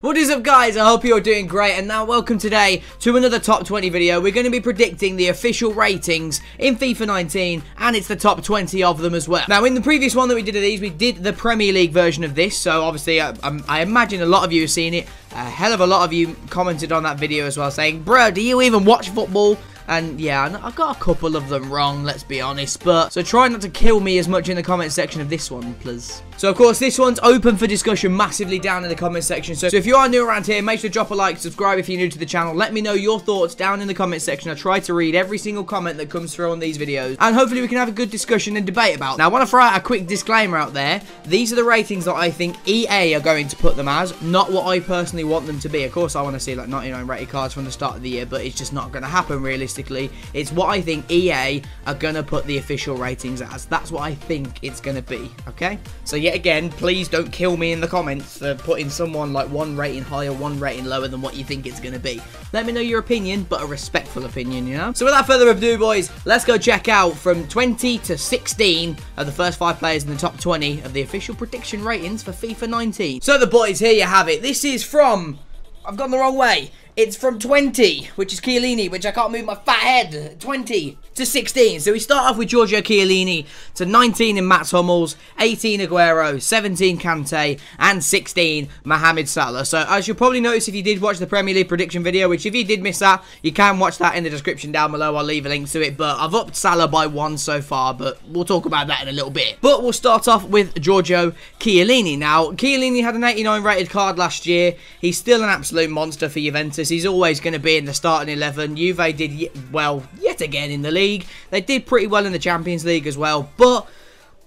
What is up, guys? I hope you're doing great, and now welcome today to another top 20 video. We're going to be predicting the official ratings in FIFA 19, and it's the top 20 of them as well. Now, in the previous one that we did of these, we did the Premier League version of this, so obviously I imagine a lot of you have seen it. A hell of a lot of you commented on that video as well, saying, bro, do you even watch football? And yeah, I got a couple of them wrong, let's be honest, but so try not to kill me as much in the comment section of this one, please. So of course, this one's open for discussion massively down in the comment section, so if you are new around here, make sure to drop a like, subscribe if you're new to the channel, let me know your thoughts down in the comment section. I try to read every single comment that comes through on these videos, and hopefully we can have a good discussion and debate about. Now, I want to throw out a quick disclaimer out there. These are the ratings that I think EA are going to put them as, not what I personally want them to be. Of course, I want to see like 99 rated cards from the start of the year, but it's just not going to happen realistically. It's what I think EA are going to put the official ratings as. That's what I think it's going to be, okay? So yet again, please don't kill me in the comments for putting someone like one rating higher, one rating lower than what you think it's going to be. Let me know your opinion, but a respectful opinion, you know? So without further ado, boys, let's go check out from 20 to 16 of the first 5 players in the top 20 of the official prediction ratings for FIFA 19. So the boys, here you have it. This is from... I've gone the wrong way. It's from 20, which is Chiellini, which I can't move my fat head. 20 to 16. So we start off with Giorgio Chiellini, to 19 in Mats Hummels, 18 Aguero, 17 Kante, and 16 Mohamed Salah. So as you'll probably notice if you did watch the Premier League prediction video, which if you did miss that, you can watch that in the description down below. I'll leave a link to it. But I've upped Salah by 1 so far, but we'll talk about that in a little bit. But we'll start off with Giorgio Chiellini. Now, Chiellini had an 89 rated card last year. He's still an absolute monster for Juventus. He's always going to be in the starting 11. Juve did well yet again in the league. They did pretty well in the Champions League as well, but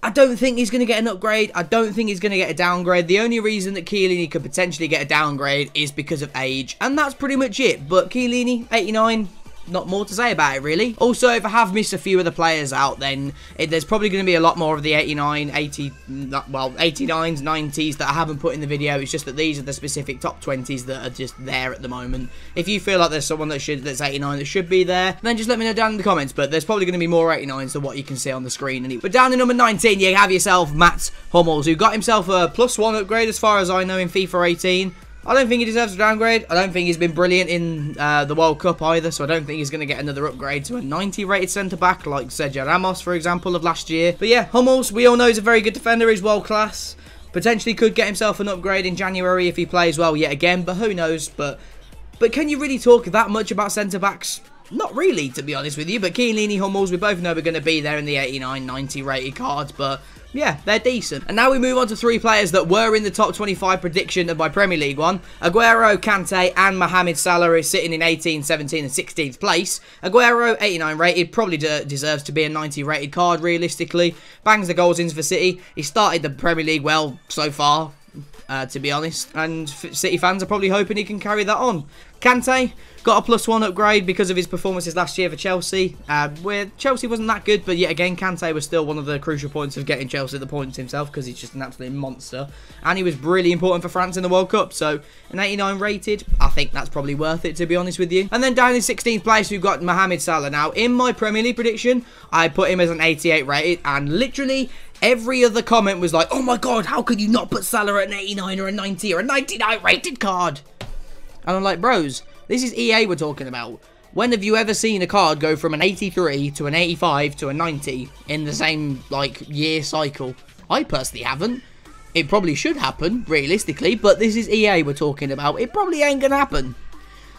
I don't think he's going to get an upgrade. I don't think he's going to get a downgrade. The only reason that Chiellini could potentially get a downgrade is because of age, and that's pretty much it. But Chiellini, 89... not more to say about it, really. Also, if I have missed a few of the players out, then there's probably going to be a lot more of the 89, 80, well, 89s, 90s that I haven't put in the video. It's just that these are the specific top 20s that are just there at the moment. If you feel like there's someone that's 89 that should be there, then just let me know down in the comments. But there's probably going to be more 89s than what you can see on the screen. Anyway. But down in number 19, you have yourself Mats Hummels, who got himself a +1 upgrade as far as I know in FIFA 18. I don't think he deserves a downgrade. I don't think he's been brilliant in the World Cup either, so I don't think he's going to get another upgrade to a 90 rated centre-back like Sergio Ramos, for example, of last year. But yeah, Hummels, we all know he's a very good defender. He's world class. Potentially could get himself an upgrade in January if he plays well yet again, but who knows. But can you really talk that much about centre-backs? Not really, to be honest with you, but Chiellini, Hummels, we both know we're going to be there in the 89, 90 rated cards, but yeah, they're decent. And now we move on to 3 players that were in the top 25 prediction of my Premier League one. Aguero, Kante, and Mohamed Salah is sitting in 18, 17, and 16th place. Aguero, 89 rated, probably deserves to be a 90 rated card, realistically. Bangs the goals in for City. He started the Premier League well so far, to be honest. And City fans are probably hoping he can carry that on. Kante got a +1 upgrade because of his performances last year for Chelsea, where Chelsea wasn't that good, but yet again, Kante was still one of the crucial points of getting Chelsea the points himself, because he's just an absolute monster, and he was really important for France in the World Cup, so an 89 rated, I think that's probably worth it, to be honest with you. And then down in 16th place, we've got Mohamed Salah. Now, in my Premier League prediction, I put him as an 88 rated, and literally every other comment was like, oh my god, how could you not put Salah at an 89 or a 90 or a 99 rated card? And I'm like, bros, this is EA we're talking about. When have you ever seen a card go from an 83 to an 85 to a 90 in the same, like, year cycle? I personally haven't. It probably should happen, realistically, but this is EA we're talking about. It probably ain't going to happen.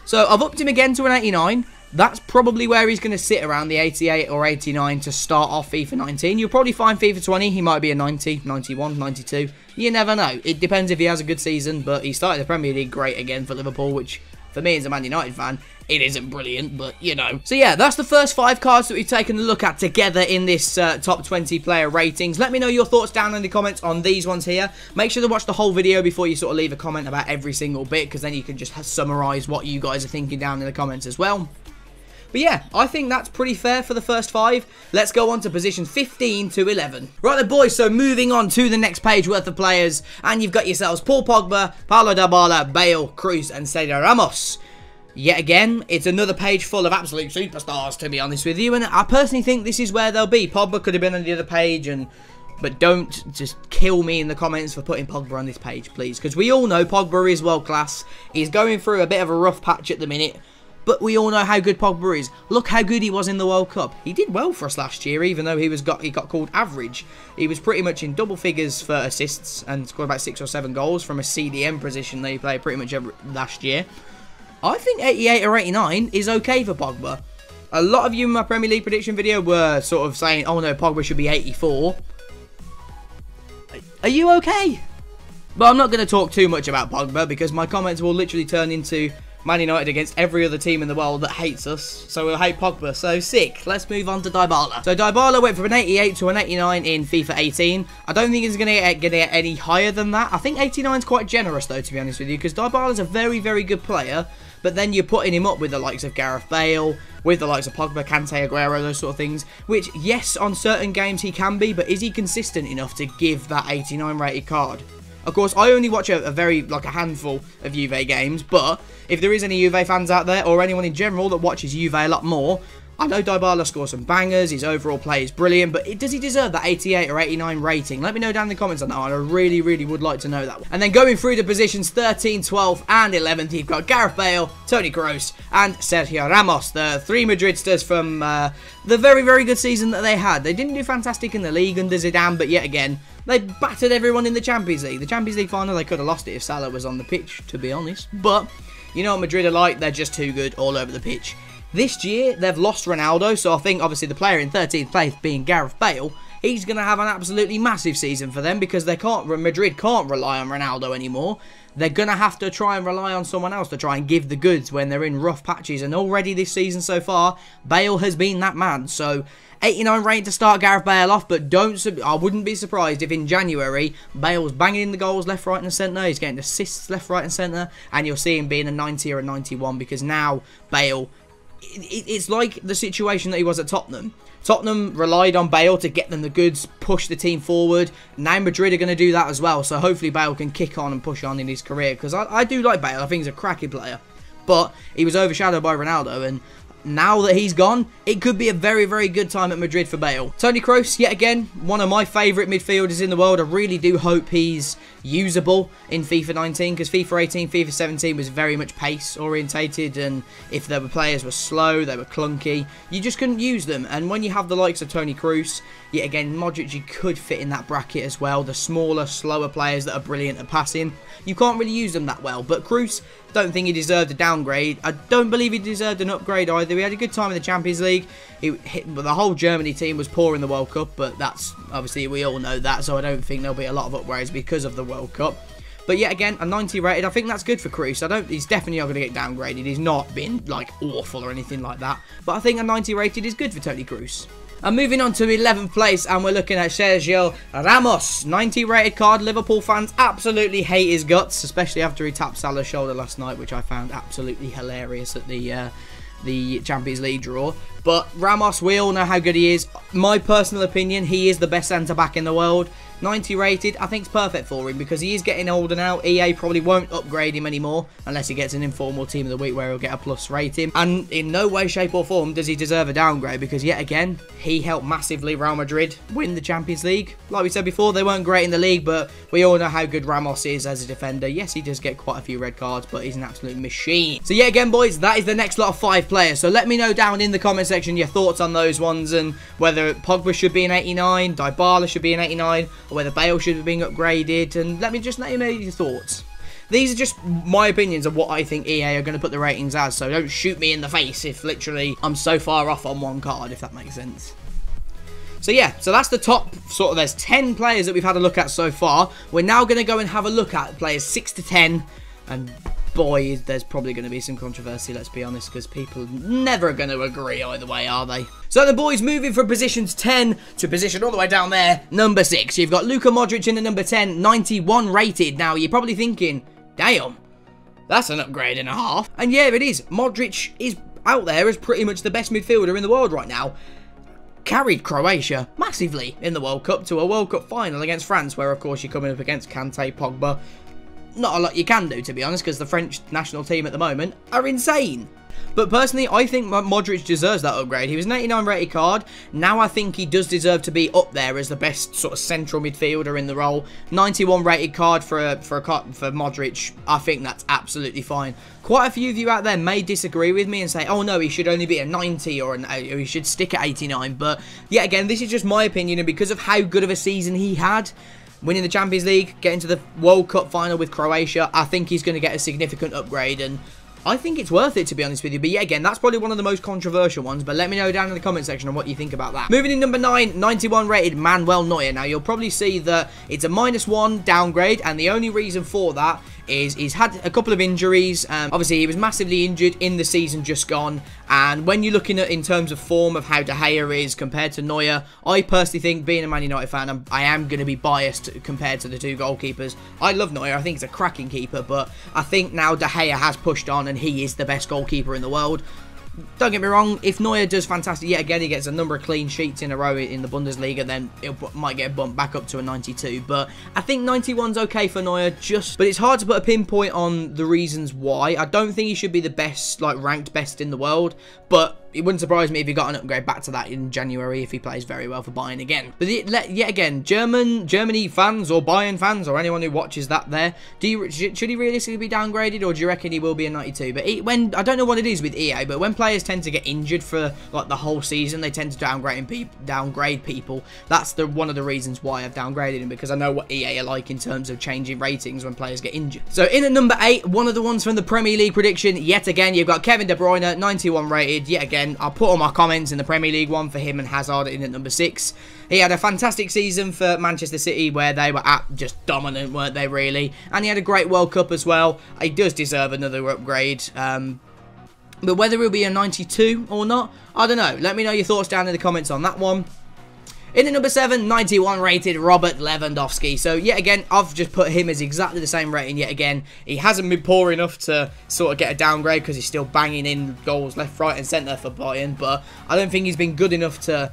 So I've upped him again to an 89. That's probably where he's going to sit, around the 88 or 89 to start off FIFA 19. You'll probably find FIFA 20, he might be a 90, 91, 92. You never know. It depends if he has a good season, but he started the Premier League great again for Liverpool, which for me as a Man United fan, it isn't brilliant, but you know. So yeah, that's the first 5 cards that we've taken a look at together in this top 20 player ratings. Let me know your thoughts down in the comments on these ones here. Make sure to watch the whole video before you sort of leave a comment about every single bit, because then you can just summarise what you guys are thinking down in the comments as well. But yeah, I think that's pretty fair for the first 5. Let's go on to positions 15 to 11. Right then, boys, so moving on to the next page worth of players. And you've got yourselves Paul Pogba, Paulo Dybala, Bale, Cruz, and Sergio Ramos. Yet again, it's another page full of absolute superstars, to be honest with you. And I personally think this is where they'll be. Pogba could have been on the other page, and But don't just kill me in the comments for putting Pogba on this page, please. Because we all know Pogba is world class. He's going through a bit of a rough patch at the minute. But we all know how good Pogba is. Look how good he was in the World Cup. He did well for us last year, even though he got called average. He was pretty much in double figures for assists and scored about 6 or 7 goals from a CDM position that he played pretty much last year. I think 88 or 89 is okay for Pogba. A lot of you in my Premier League prediction video were sort of saying, oh no, Pogba should be 84. Are you okay? But I'm not going to talk too much about Pogba because my comments will literally turn into Man United against every other team in the world that hates us. So we'll hate Pogba. So sick. Let's move on to Dybala. So Dybala went from an 88 to an 89 in FIFA 18. I don't think he's going to get any higher than that. I think 89 is quite generous though, to be honest with you, because Dybala is a very, very good player. But then you're putting him up with the likes of Gareth Bale, with the likes of Pogba, Kante, Aguero, those sort of things. Which, yes, on certain games he can be, but is he consistent enough to give that 89 rated card? Of course, I only watch a handful of Juve games, but if there is any Juve fans out there, or anyone in general that watches Juve a lot more, I know Dybala scores some bangers, his overall play is brilliant, but does he deserve that 88 or 89 rating? Let me know down in the comments on that one. I really, really would like to know that one. And then going through the positions 13, 12, and 11th, you've got Gareth Bale, Toni Kroos, and Sergio Ramos, the 3 Madridsters from the very, very good season that they had. They didn't do fantastic in the league under Zidane, but yet again, they battered everyone in the Champions League. The Champions League final, they could have lost it if Salah was on the pitch, to be honest. But, you know what Madrid are like? They're just too good all over the pitch. This year, they've lost Ronaldo, so I think, obviously, the player in 13th place being Gareth Bale, he's going to have an absolutely massive season for them because Madrid can't rely on Ronaldo anymore. They're going to have to try and rely on someone else to try and give the goods when they're in rough patches. And already this season so far, Bale has been that man. So 89 rating to start Gareth Bale off, but I wouldn't be surprised if in January, Bale's banging in the goals left, right and centre. He's getting assists left, right and centre. And you'll see him being a 90 or a 91 because now Bale, it's like the situation that he was at Tottenham. Tottenham relied on Bale to get them the goods, push the team forward. Now Madrid are going to do that as well. So hopefully Bale can kick on and push on in his career. Because I do like Bale. I think he's a cracking player. But he was overshadowed by Ronaldo. And now that he's gone, it could be a very, very good time at Madrid for Bale. Toni Kroos, yet again, one of my favourite midfielders in the world. I really do hope he's usable in FIFA 19 because FIFA 18, FIFA 17 was very much pace orientated, and if there were players were slow, they were clunky, you just couldn't use them. And when you have the likes of Toni Kroos, yet again, Modric, you could fit in that bracket as well. The smaller, slower players that are brilliant at passing, you can't really use them that well. But Kroos, don't think he deserved a downgrade. I don't believe he deserved an upgrade either. He had a good time in the Champions League. The whole Germany team was poor in the World Cup, but that's obviously, we all know that, so I don't think there'll be a lot of upgrades because of the World Cup. But yet again, a 90 rated, I think that's good for Kroos. He's definitely not going to get downgraded. He's not been like awful or anything like that. But I think a 90 rated is good for Toni Kroos. And moving on to 11th place, and we're looking at Sergio Ramos. 90 rated card. Liverpool fans absolutely hate his guts, especially after he tapped Salah's shoulder last night, which I found absolutely hilarious at the Champions League draw. But Ramos, we all know how good he is. My personal opinion, he is the best centre-back in the world. 90 rated, I think it's perfect for him because he is getting older now. EA probably won't upgrade him anymore unless he gets an informal team of the week where he'll get a plus rating. And in no way, shape or form does he deserve a downgrade because yet again, he helped massively Real Madrid win the Champions League. Like we said before, they weren't great in the league, but we all know how good Ramos is as a defender. Yes, he does get quite a few red cards, but he's an absolute machine. So yet again, boys, that is the next lot of 5 players. So let me know down in the comment section your thoughts on those ones and whether Pogba should be an 89, Dybala should be an 89, or whether Bale should have been upgraded, and let me know your thoughts. These are just my opinions of what I think EA are going to put the ratings as, so don't shoot me in the face if literally I'm so far off on one card, if that makes sense. So yeah, so that's the top, there's 10 players that we've had a look at so far. We're now going to go and have a look at players 6 to 10, and boy, there's probably going to be some controversy, let's be honest, because people never going to agree either way, are they? So the boys moving from positions 10 to position all the way down there, number 6. You've got Luka Modric in the number 10, 91 rated. Now, you're probably thinking, damn, that's an upgrade and a half. And yeah, it is. Modric is out there as pretty much the best midfielder in the world right now. Carried Croatia massively in the World Cup to a World Cup final against France, where, of course, you're coming up against Kante, Pogba. Not a lot you can do, to be honest, because the French national team at the moment are insane. But personally, I think Modric deserves that upgrade. He was an 89 rated card. Now I think he does deserve to be up there as the best sort of central midfielder in the role. 91 rated card for Modric. I think that's absolutely fine. Quite a few of you out there may disagree with me and say, oh no, he should only be a 90 or he should stick at 89. But yet again, this is just my opinion, and because of how good of a season he had, winning the Champions League, getting to the World Cup final with Croatia, I think he's going to get a significant upgrade, and I think it's worth it, to be honest with you. But yeah, again, that's probably one of the most controversial ones. But let me know down in the comment section on what you think about that. Moving in number 9, 91 rated Manuel Neuer. Now, you'll probably see that it's a -1 downgrade. And the only reason for that is he's had a couple of injuries. Obviously, he was massively injured in the season just gone. And when you're looking at in terms of form of how De Gea is compared to Neuer, I personally think, being a Man United fan, I am going to be biased compared to the two goalkeepers. I love Neuer. I think he's a cracking keeper. But I think now De Gea has pushed on and he is the best goalkeeper in the world. Don't get me wrong, if Neuer does fantastic yet again, he gets a number of clean sheets in a row in the Bundesliga, then it might get bumped back up to a 92. But I think 91's okay for Neuer, but it's hard to put a pinpoint on the reasons why. I don't think he should be the best, like ranked best in the world, but it wouldn't surprise me if he got an upgrade back to that in January if he plays very well for Bayern again. But yet again, Germany fans or Bayern fans or anyone who watches that there, should he realistically be downgraded, or do you reckon he will be a 92? But I don't know what it is with EA, but when players tend to get injured for like the whole season, they tend to downgrade people. That's one of the reasons why I've downgraded him, because I know what EA are like in terms of changing ratings when players get injured. So in at number 8, one of the ones from the Premier League prediction, yet again, you've got Kevin De Bruyne, 91 rated, yet again. I'll put all my comments in the Premier League one for him and Hazard in at number 6. He had a fantastic season for Manchester City where they were just dominant, weren't they, really? And he had a great World Cup as well. He does deserve another upgrade. But whether he'll be a 92 or not, I don't know. Let me know your thoughts down in the comments on that one. In at number 7, 91 rated Robert Lewandowski. So, yet again, I've just put him as exactly the same rating yet again. He hasn't been poor enough to sort of get a downgrade because he's still banging in goals left, right and centre for Bayern. But I don't think he's been good enough to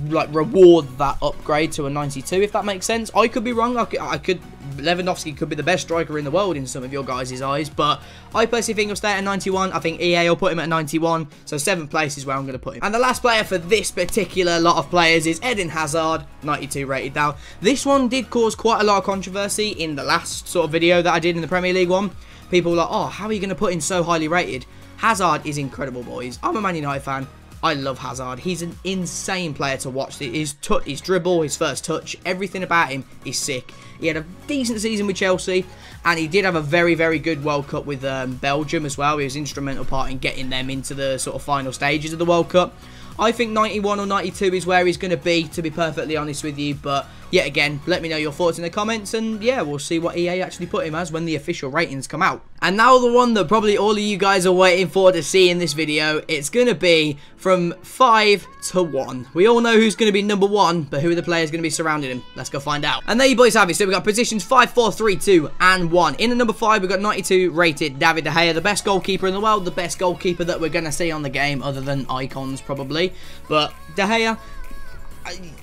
like reward that upgrade to a 92, if that makes sense. I could be wrong. Lewandowski could be the best striker in the world in some of your guys' eyes, but I personally think he'll stay at 91. I think EA will put him at 91, so 7th place is where I'm going to put him. And the last player for this particular lot of players is Eden Hazard, 92 rated. Now, this one did cause quite a lot of controversy in the last sort of video that I did in the Premier League one. People were like, oh, how are you going to put him so highly rated? Hazard is incredible, boys. I'm a Man United fan. I love Hazard. He's an insane player to watch. His dribble, his first touch, everything about him is sick. He had a decent season with Chelsea, and he did have a very, very good World Cup with Belgium as well. He was an instrumental part in getting them into the sort of final stages of the World Cup. I think 91 or 92 is where he's going to be perfectly honest with you. But yet again, let me know your thoughts in the comments, and yeah, we'll see what EA actually put him as when the official ratings come out. And now the one that probably all of you guys are waiting for to see in this video, it's going to be from 5 to 1. We all know who's going to be number 1, but who are the players going to be surrounding him? Let's go find out. And there you boys have it. So we've got positions 5, 4, 3, 2, and 1. In the number 5, we've got 92 rated David De Gea, the best goalkeeper in the world, the best goalkeeper that we're going to see on the game, other than icons probably. But De Gea,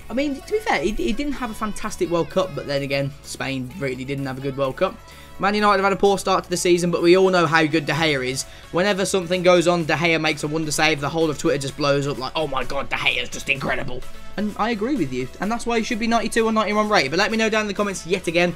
I mean, to be fair, he didn't have a fantastic World Cup, but then again, Spain really didn't have a good World Cup. Man United have had a poor start to the season, but we all know how good De Gea is. Whenever something goes on, De Gea makes a wonder save, the whole of Twitter just blows up like, oh my god, De Gea is just incredible. And I agree with you, and that's why he should be 92 or 91 rated. But let me know down in the comments yet again.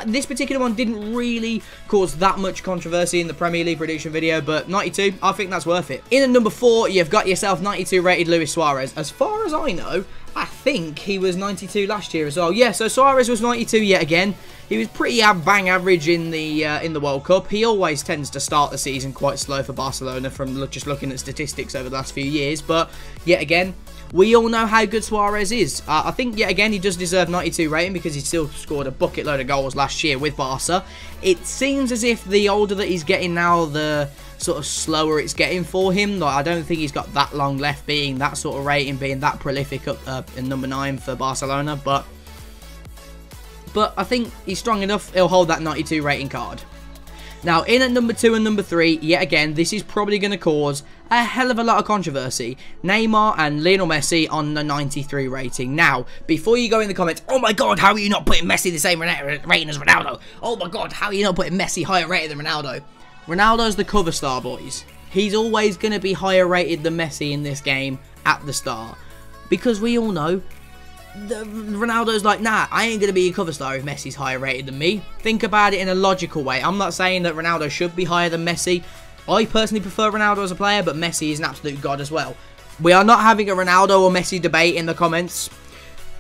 This particular one didn't really cause that much controversy in the Premier League prediction video, but 92, I think that's worth it. In at number 4, you've got yourself 92 rated Luis Suarez. As far as I know, I think he was 92 last year as well. Yeah, so Suarez was 92 yet again. He was pretty bang average in the World Cup. He always tends to start the season quite slow for Barcelona from just looking at statistics over the last few years, but yet again, we all know how good Suarez is. I think, yet again, he does deserve 92 rating because he still scored a bucket load of goals last year with Barca. It seems as if the older that he's getting now, the sort of slower it's getting for him. Like, I don't think he's got that long left being that sort of rating, being that prolific up in number 9 for Barcelona. But I think he's strong enough. He'll hold that 92 rating card. Now, in at number 2 and number 3, yet again, this is probably going to cause a hell of a lot of controversy. Neymar and Lionel Messi on the 93 rating. Now, before you go in the comments, oh my god, how are you not putting Messi the same rating as Ronaldo? Oh my god, how are you not putting Messi higher rated than Ronaldo? Ronaldo's the cover star, boys. he's always going to be higher rated than Messi in this game at the start. Because we all know, Ronaldo's like, nah, I ain't going to be a cover star if Messi's higher rated than me. Think about it in a logical way. I'm not saying that Ronaldo should be higher than Messi. I personally prefer Ronaldo as a player, but Messi is an absolute god as well. We are not having a Ronaldo or Messi debate in the comments.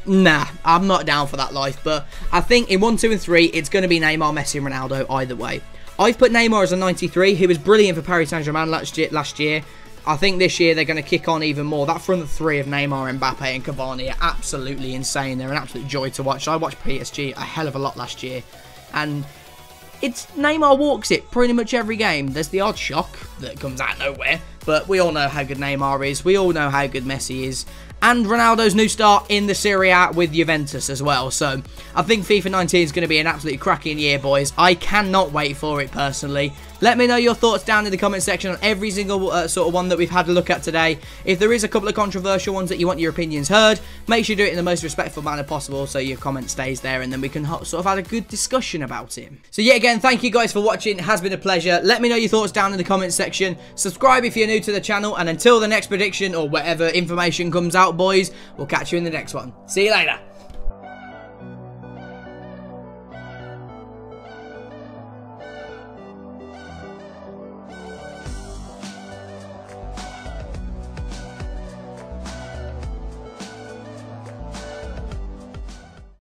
Nah, I'm not down for that life, but I think in 1, 2 and 3, it's going to be Neymar, Messi and Ronaldo either way. I've put Neymar as a 93. He was brilliant for Paris Saint-Germain last year. I think this year they're going to kick on even more. That front three of Neymar, Mbappe and Cavani are absolutely insane. They're an absolute joy to watch. I watched PSG a hell of a lot last year, and it's Neymar walks it pretty much every game. There's the odd shock that comes out of nowhere, but we all know how good Neymar is. We all know how good Messi is. And Ronaldo's new start in the Serie A with Juventus as well. So I think FIFA 19 is going to be an absolutely cracking year, boys. I cannot wait for it personally. Let me know your thoughts down in the comment section on every single sort of one that we've had a look at today. If there is a couple of controversial ones that you want your opinions heard, make sure you do it in the most respectful manner possible so your comment stays there and then we can sort of have a good discussion about it. So yet again, thank you guys for watching. It has been a pleasure. Let me know your thoughts down in the comment section. Subscribe if you're new to the channel, and until the next prediction or whatever information comes out, boys, we'll catch you in the next one. See you later.